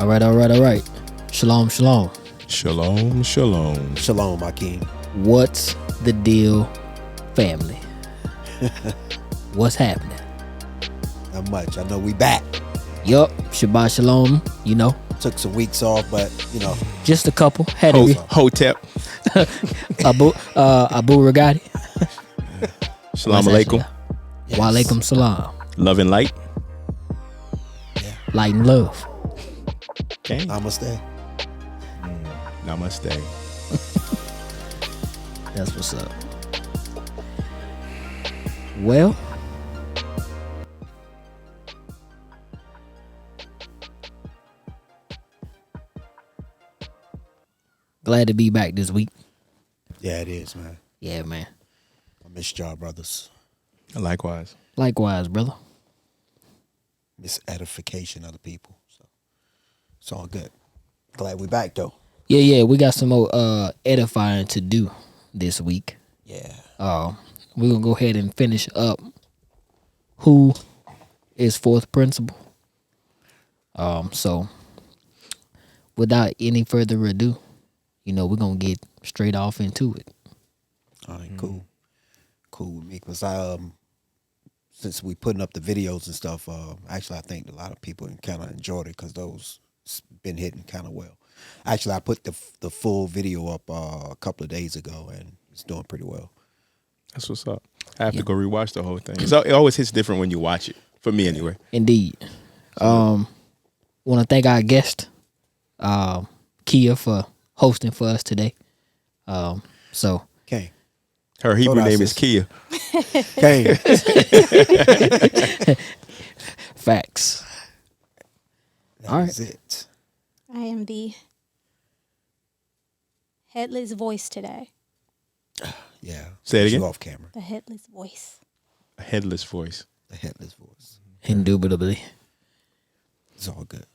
All right. Shalom, shalom. Shalom, shalom. Shalom, my king. What's the deal, family? What's happening? Not much. I know we back. Yup, Shabbat shalom, you know. Took some weeks off, but Just a couple. Had to be. Hotep. Abu Ragati. Shalom alaikum. Yes. Wa alaikum salam. Love and light. Light and love. Okay. Namaste. Namaste. That's what's up. Well, glad to be back this week. Yeah, it is, man. Yeah, man. I miss y'all, brothers. Likewise. Likewise, brother. Miss edification of the people. So it's all good. Glad we back though. Yeah, we got some more edifying to do this week. Yeah. We're gonna go ahead and finish up who is fourth principle. So without any further ado, we're gonna get straight off into it. All right, cool. Cool with me. Because since we putting up the videos and stuff, actually I think a lot of people kind of enjoyed it because those been hitting kind of well. Actually, I put the full video up a couple of days ago and it's doing pretty well. That's what's up. I have to go rewatch the whole thing. So it always hits different when you watch it. For me, anyway. Indeed. Want to thank our guest, Kia, for hosting for us today. So Okay. Her Hebrew Hold on, name is sis. Kia. Okay. facts. All right. That's it. I am the headless voice today. Yeah. Say it Get you again? off camera. The headless voice. A headless voice. The headless voice. Indubitably. It's all good.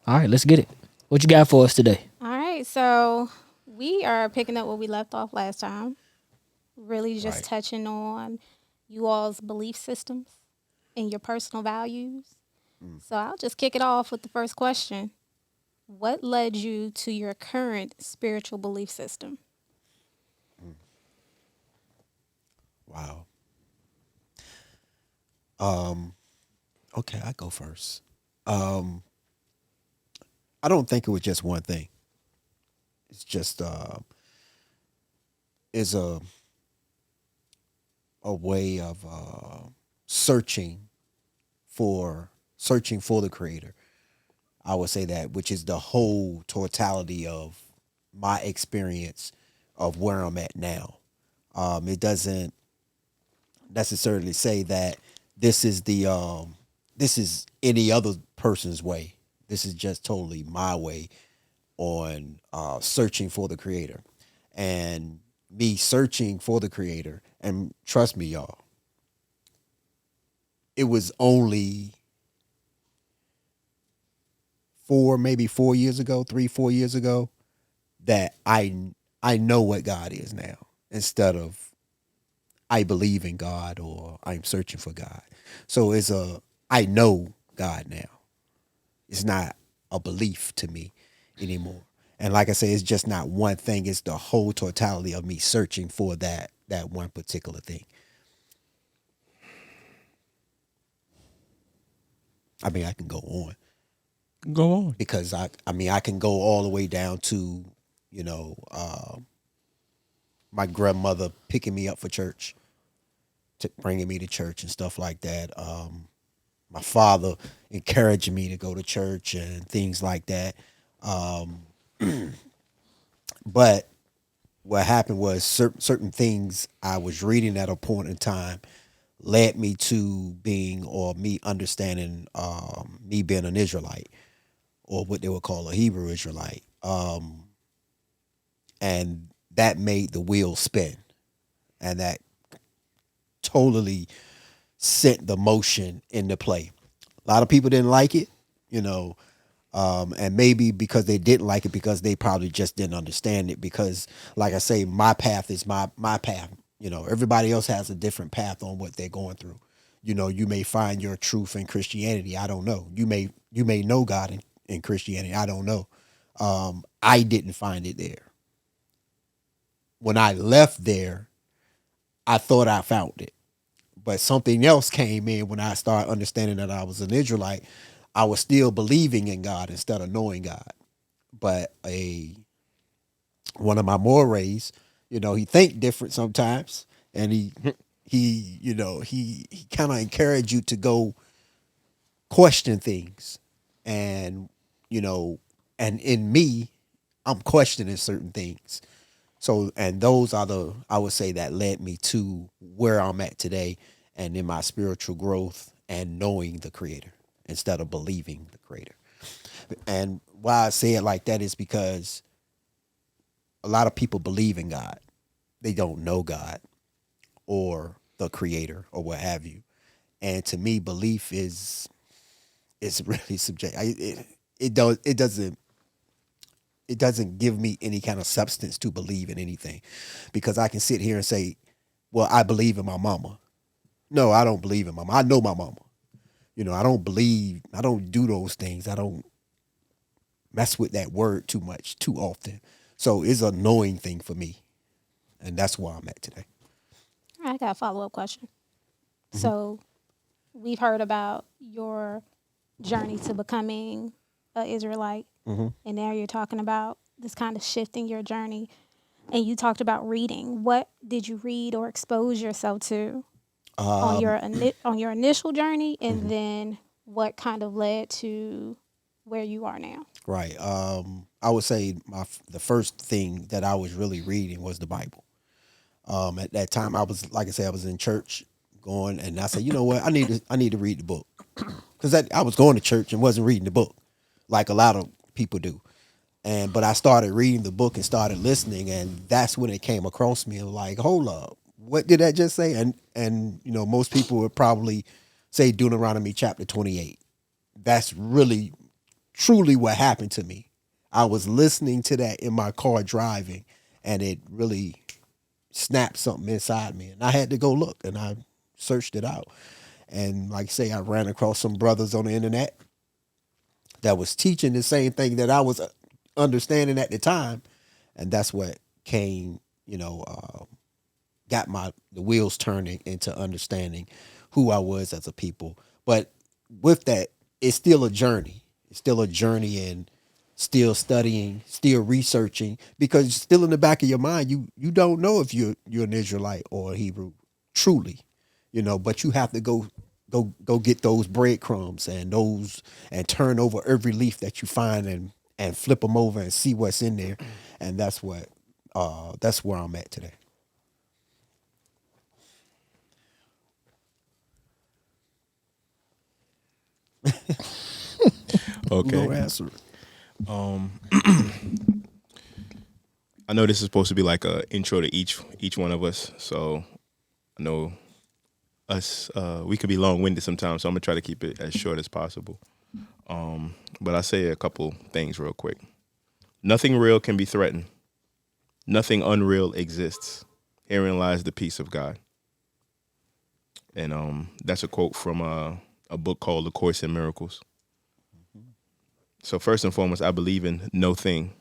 All right, let's get it. What you got for us today? All right, so we are picking up where we left off last time. Really just Right. touching on you all's belief systems and your personal values. So I'll just kick it off with the first question. What led you to your current spiritual belief system? Wow. Okay, I go first. I don't think it was just one thing. It's just is a way of searching for the creator. I would say that, which is the whole totality of my experience of where I'm at now. It doesn't necessarily say that this is any other person's way. This is just totally my way on searching for the creator. And me searching for the creator, and trust me, y'all, it was only 4 years ago, 3-4 years ago, that I know what God is now, instead of I believe in God or I'm searching for God. So I know God now. It's not a belief to me anymore. And like I say, it's just not one thing. It's the whole totality of me searching for that one particular thing. I mean, I can go on. Go on. Because I can go all the way down to, my grandmother picking me up for church, bringing me to church and stuff like that. My father encouraging me to go to church and things like that. But what happened was certain things I was reading at a point in time led me to me understanding me being an Israelite, or what they would call a Hebrew Israelite. And that made the wheel spin. And that totally set the motion into play. A lot of people didn't like it, and maybe because they didn't like it, because they probably just didn't understand it. Because, like I say, my path is my path. Everybody else has a different path on what they're going through. You may find your truth in Christianity. I don't know. You may know God in Christianity. I don't know. I didn't find it there. When I left there, I thought I found it, but something else came in when I started understanding that I was an Israelite. I was still believing in God instead of knowing God. But one of my mores, he think different sometimes, and he kind of encouraged you to go question things, and and in me, I'm questioning certain things. So, and those are I would say, that led me to where I'm at today, and in my spiritual growth and knowing the Creator instead of believing the Creator. And why I say it like that is because a lot of people believe in God. They don't know God or the Creator or what have you. And to me, belief is really subjective. It doesn't give me any kind of substance to believe in anything, because I can sit here and say, well, I believe in my mama. No, I don't believe in my mama. I know my mama. I don't do those things. I don't mess with that word too much, too often. So it's a knowing thing for me. And that's where I'm at today. I got a follow-up question. So we've heard about your journey to becoming an Israelite, and now you're talking about this kind of shifting your journey, and you talked about reading. What did you read or expose yourself to on your initial journey, and then what kind of led to where you are now? Right. I would say the first thing that I was really reading was the Bible. At that time, I was, like I said, I was in church going, and I said, you know what, I need to read the book, because I was going to church and wasn't reading the book like a lot of people do. But I started reading the book and started listening, and that's when it came across me. Like, hold up, what did that just say? And most people would probably say Deuteronomy chapter 28. That's really, truly what happened to me. I was listening to that in my car driving, and it really snapped something inside me. And I had to go look, and I searched it out. And like I say, I ran across some brothers on the internet that was teaching the same thing that I was understanding at the time. And that's what came, got the wheels turning into understanding who I was as a people. But with that, it's still a journey. It's still a journey, and still studying, still researching, because still in the back of your mind, you don't know if you're an Israelite or a Hebrew, truly, but you have to go get those breadcrumbs and turn over every leaf that you find and flip them over and see what's in there. And that's where I'm at today. Okay. Go answer it. I know this is supposed to be like a intro to each one of us, so I know us we could be long-winded sometimes, so I'm gonna try to keep it as short as possible. But I'll say a couple things real quick. Nothing real can be threatened. Nothing unreal exists. Herein lies the peace of God. And that's a quote from a book called A Course in Miracles. So first and foremost, I believe in no thing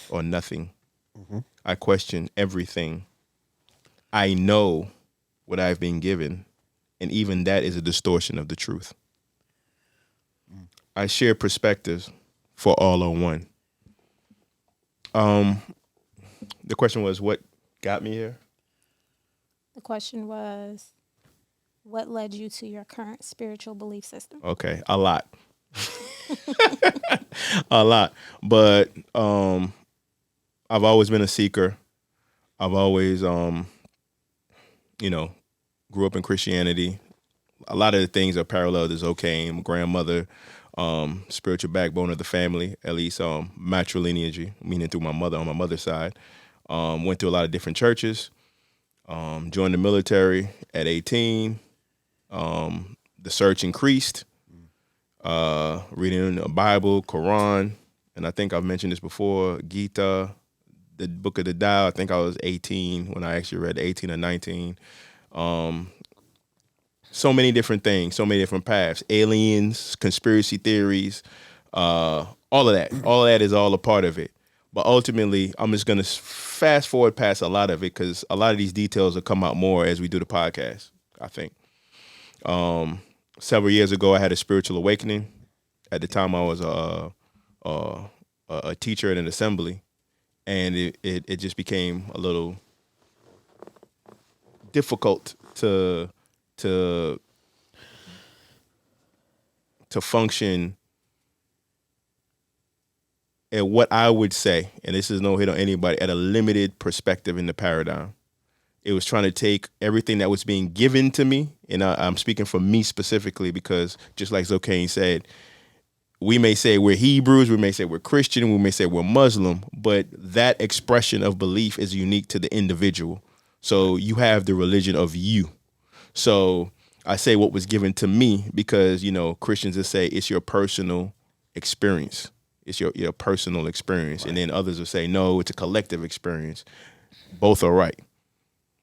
or nothing. I question everything. I know what I've been given, and even that is a distortion of the truth. I share perspectives, for all are one. The question was, what got me here? The question was, what led you to your current spiritual belief system? Okay, a lot. A lot. But I've always been a seeker. I've always, grew up in Christianity. A lot of the things are parallel to Zokaim, my grandmother, spiritual backbone of the family, at least matrilineage, meaning through my mother on my mother's side. Went to a lot of different churches. Joined the military at 18. The search increased. Reading the Bible, Quran, and I think I've mentioned this before, Gita, the Book of the Tao. I think I was 18 when I actually read 18 or 19. So many different things, so many different paths, aliens, conspiracy theories, all of that is all a part of it. But ultimately, I'm just gonna fast forward past a lot of it because a lot of these details will come out more as we do the podcast. I think. Several years ago, I had a spiritual awakening. At the time, I was a teacher at an assembly, and it just became a little difficult to function at what I would say, and this is no hit on anybody, at a limited perspective in the paradigm. It was trying to take everything that was being given to me, and I'm speaking for me specifically because just like Zokane said, we may say we're Hebrews, we may say we're Christian, we may say we're Muslim, but that expression of belief is unique to the individual. So you have the religion of you. So I say what was given to me because, Christians will say it's your personal experience. It's your personal experience. Right. And then others will say, no, it's a collective experience. Both are right.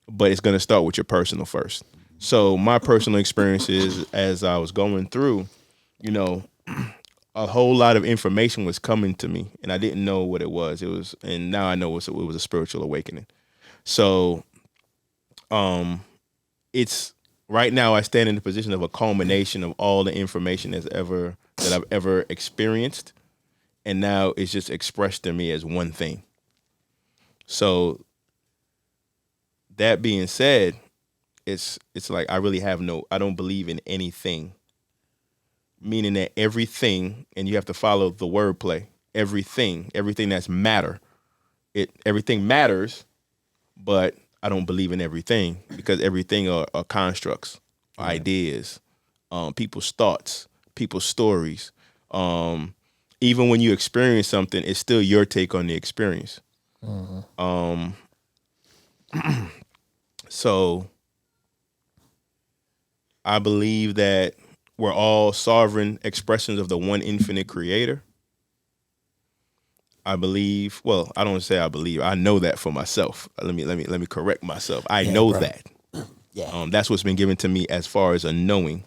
But it's going to start with your personal first. So my personal experiences as I was going through, a whole lot of information was coming to me and I didn't know what it was. And now I know it was a spiritual awakening. So it's right now I stand in the position of a culmination of all the information that I've ever experienced. And now it's just expressed to me as one thing. So that being said, it's like I really I don't believe in anything. Meaning that everything, and you have to follow the wordplay, everything that's matter, everything matters, but I don't believe in everything because everything are constructs, ideas, people's thoughts, people's stories. Even when you experience something, it's still your take on the experience. Mm-hmm. So I believe that we're all sovereign expressions of the one infinite creator. I believe, well, I don't say I believe, I know that for myself. Let me correct myself. I know that. Yeah. That's what's been given to me as far as a knowing.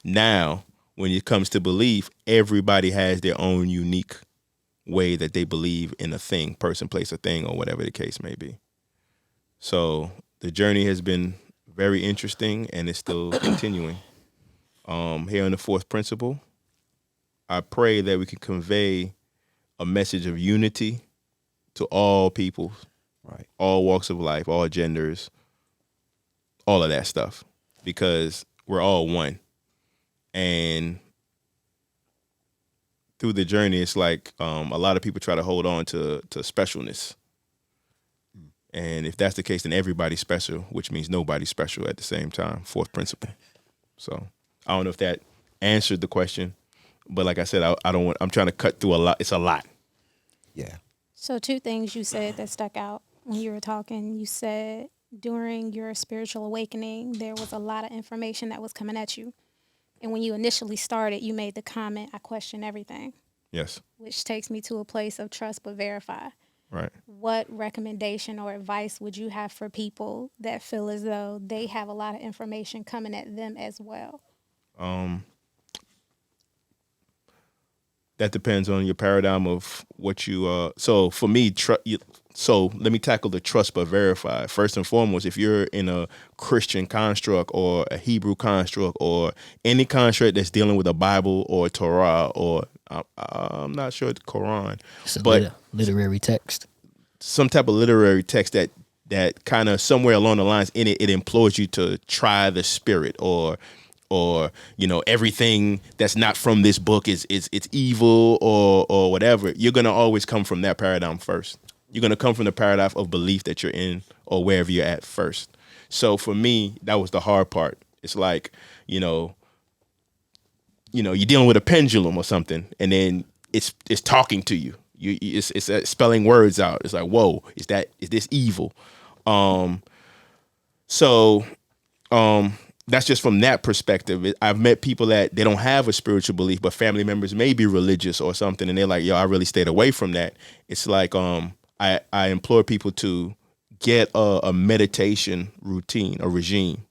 Now, when it comes to belief, everybody has their own unique way that they believe in a thing, person, place, or thing, or whatever the case may be. So the journey has been very interesting and it's still continuing. Here in the fourth principle, I pray that we can convey a message of unity to all people, right? All walks of life, all genders, all of that stuff, because we're all one. And through the journey, it's like a lot of people try to hold on to specialness. And if that's the case, then everybody's special, which means nobody's special at the same time. Fourth principle. So I don't know if that answered the question, but like I said, I'm trying to cut through a lot. It's a lot. Yeah. So 2 things you said that stuck out when you were talking. You said during your spiritual awakening, there was a lot of information that was coming at you. And when you initially started, you made the comment, I question everything. Yes. Which takes me to a place of trust but verify. Right. What recommendation or advice would you have for people that feel as though they have a lot of information coming at them as well? That depends on your paradigm of what you. So for me, so let me tackle the trust but verify. First and foremost, if you're in a Christian construct or a Hebrew construct or any construct that's dealing with a Bible or a Torah or I'm not sure the Quran, but literary text, some type of literary text that kind of somewhere along the lines in it implores you to try the spirit or everything that's not from this book is it's evil or whatever. You're gonna always come from that paradigm first. You're gonna come from the paradigm of belief that you're in or wherever you're at first. So for me, that was the hard part. It's like you're dealing with a pendulum or something, and then it's talking to you. It's spelling words out. It's like, whoa, is this evil? That's just from that perspective. I've met people that they don't have a spiritual belief, but family members may be religious or something, and they're like, yo, I really stayed away from that. It's like I implore people to get a meditation routine, a regime,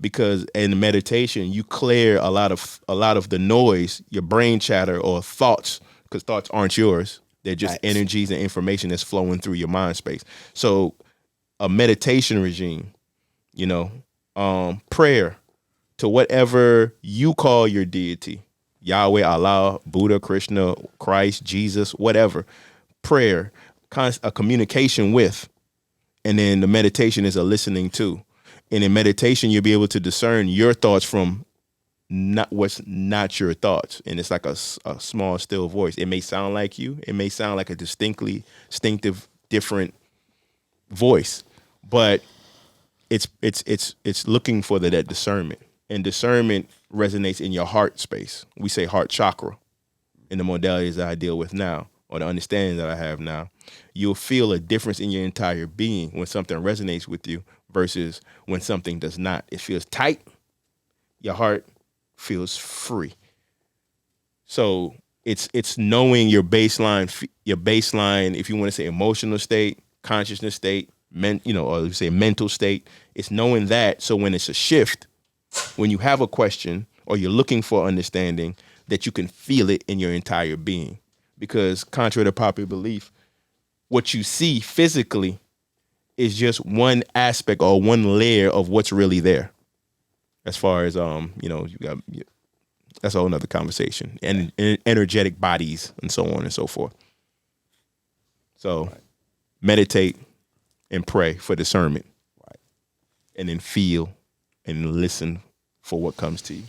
because in meditation you clear a lot of the noise, your brain chatter or thoughts because thoughts aren't yours. They're just Facts. energies and information that's flowing through your mind space. So a meditation regime, you know, prayer to whatever you call your deity, Yahweh, Allah, Buddha, Krishna, Christ, Jesus, whatever. Prayer, a communication with, and then the meditation is a listening to. And in meditation, you'll be able to discern your thoughts from not what's not your thoughts. And it's like a small, still voice. It may sound like you. It may sound like a distinctive, different voice, but it's looking for that discernment. And discernment resonates in your heart space. We say heart chakra in the modalities that I deal with now, or the understanding that I have now. You'll feel a difference in your entire being when something resonates with you versus when something does not. It feels tight. Your heart feels free. So it's knowing your baseline, if you want to say emotional state, consciousness state, or you say mental state. It's knowing that. So when it's a shift, when you have a question or you're looking for understanding, that you can feel it in your entire being. Because contrary to popular belief, what you see physically is just one aspect or one layer of what's really there. As far as that's a whole nother conversation. And energetic bodies and so on and so forth. So meditate and pray for discernment. Right. And then feel and listen for what comes to you.